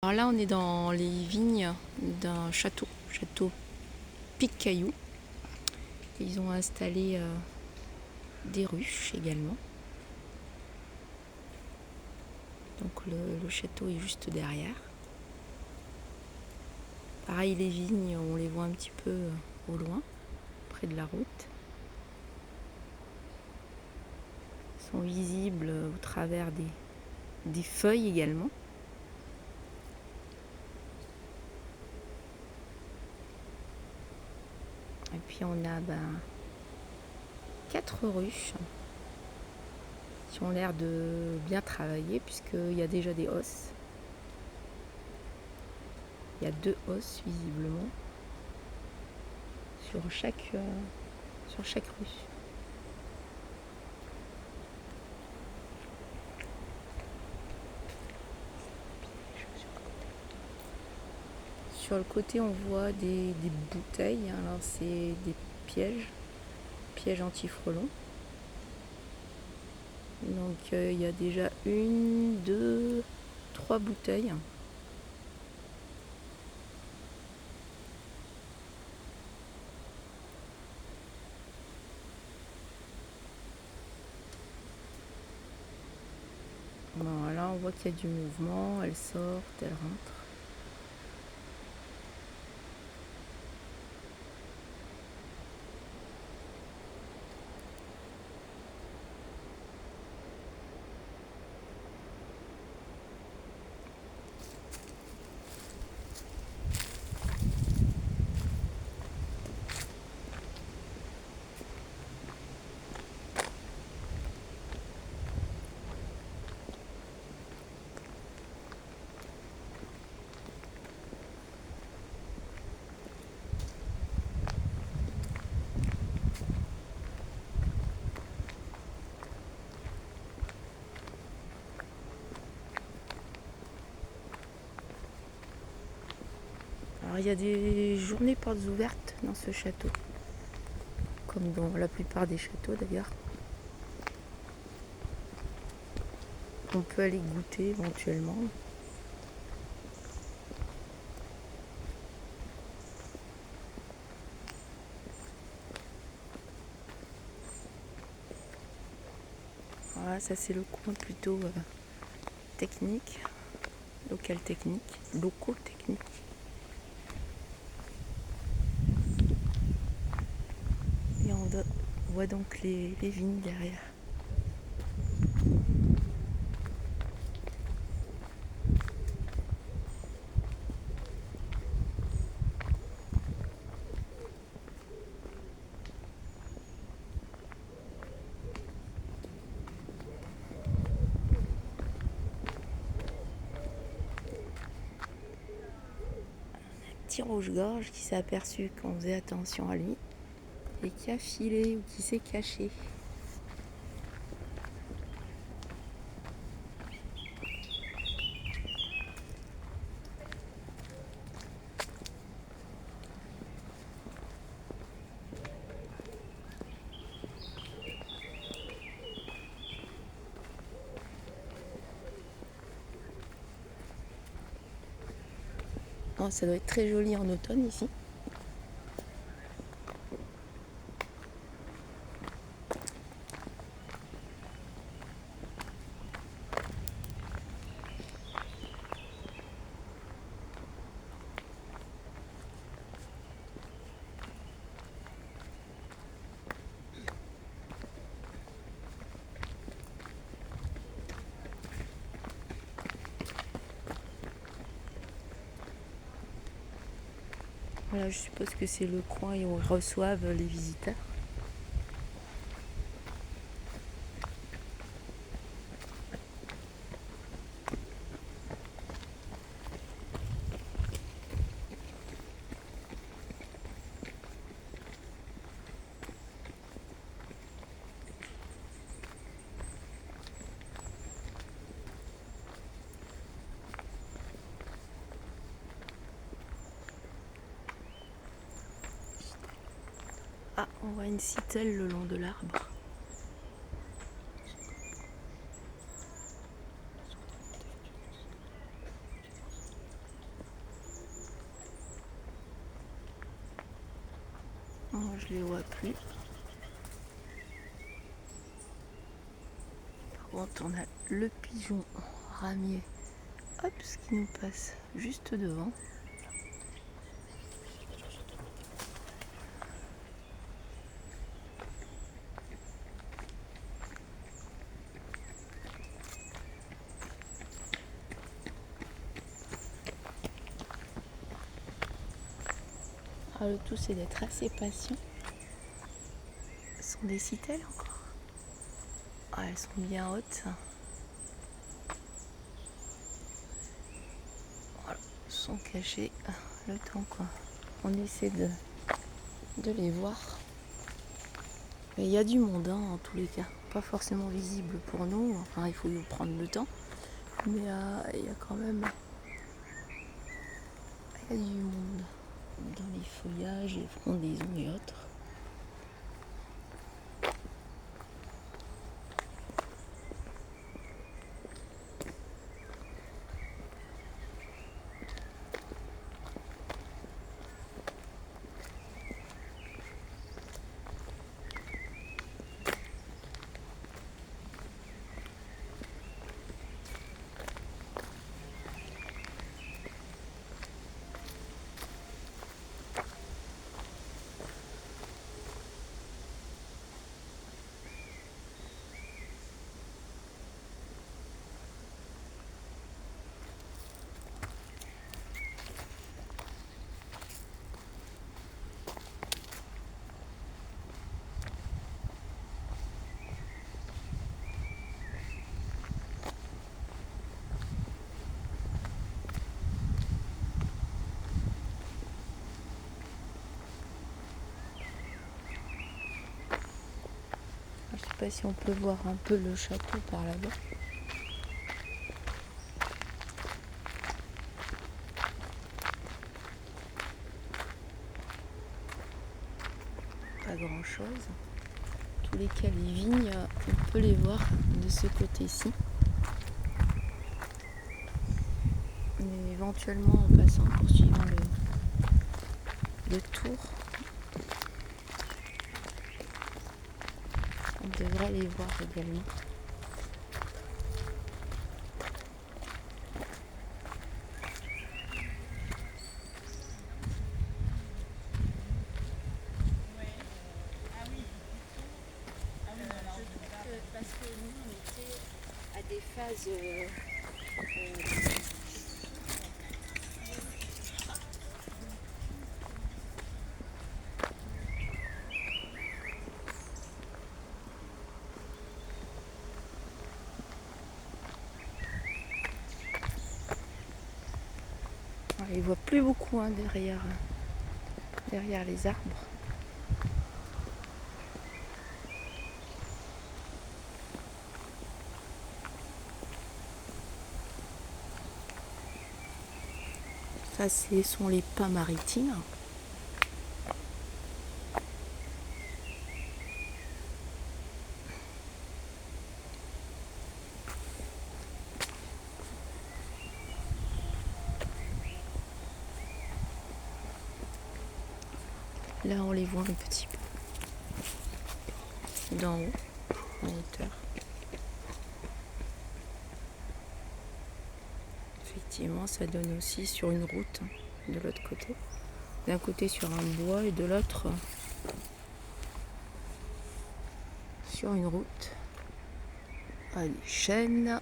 Alors là, on est dans les vignes d'un château Pic-Cailloux. Ils ont installé des ruches également. Donc le château est juste derrière. Pareil, les vignes, on les voit un petit peu au loin, près de la route. Ils sont visibles au travers des feuilles également. Et puis on a 4 ruches qui ont l'air de bien travailler puisqu'il y a déjà des hausses. Il y a 2 hausses visiblement sur chaque ruche. Sur le côté, on voit des bouteilles. Alors c'est des pièges anti-frelons. Donc il y a déjà 1, 2, 3 bouteilles. Bon, là on voit qu'il y a du mouvement, elles sortent, elles rentrent. Alors il y a des journées portes ouvertes dans ce château, comme dans la plupart des châteaux d'ailleurs. On peut aller goûter éventuellement. Voilà, ça c'est le coin plutôt technique, locaux techniques. Et on voit donc les vignes derrière. Petit rouge-gorge qui s'est aperçu qu'on faisait attention à lui et qui a filé ou qui s'est caché. Oh, ça doit être très joli en automne ici. Voilà, je suppose que c'est le coin où ils reçoivent les visiteurs. Ah, on voit une citelle le long de l'arbre. je les vois plus. Par contre, on a le pigeon ramier, hop, ce qui nous passe juste devant. Ah, le tout, c'est d'être assez patient. Ce sont des citelles encore. Ah, elles sont bien hautes. Voilà, sont cachées le temps quoi. On essaie de les voir. Mais il y a du monde en tous les cas. Pas forcément visible pour nous. Enfin, il faut y prendre le temps. Mais il y a quand même du monde dans les feuillages, les frondaisons et autres. Je ne sais pas si on peut voir un peu le château par là-bas. Pas grand-chose. Tous les cas, les vignes, on peut les voir de ce côté-ci. Mais éventuellement, en passant, en poursuivant le tour, on devrait les voir également. Parce que nous, on était à des phases on les voit plus beaucoup derrière les arbres. Ça, ce sont les pins maritimes. Là, on les voit un petit peu d'en haut, en hauteur. Effectivement, ça donne aussi sur une route de l'autre côté. D'un côté sur un bois et de l'autre sur une route. Ah, des chênes là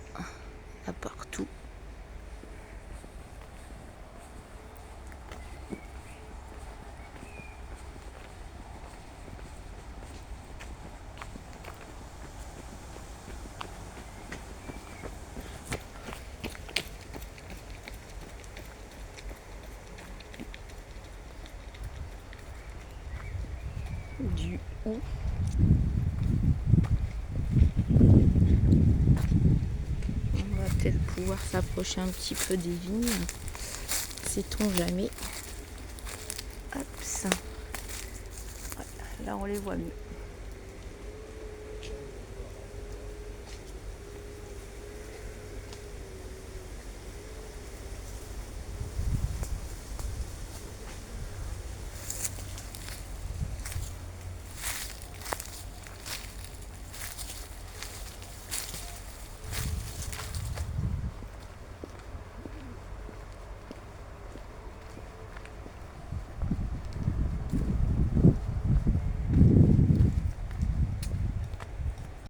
partout. Du haut. On va peut-être pouvoir s'approcher un petit peu des vignes. Sait-on jamais. Hop, ça. Voilà, là on les voit mieux.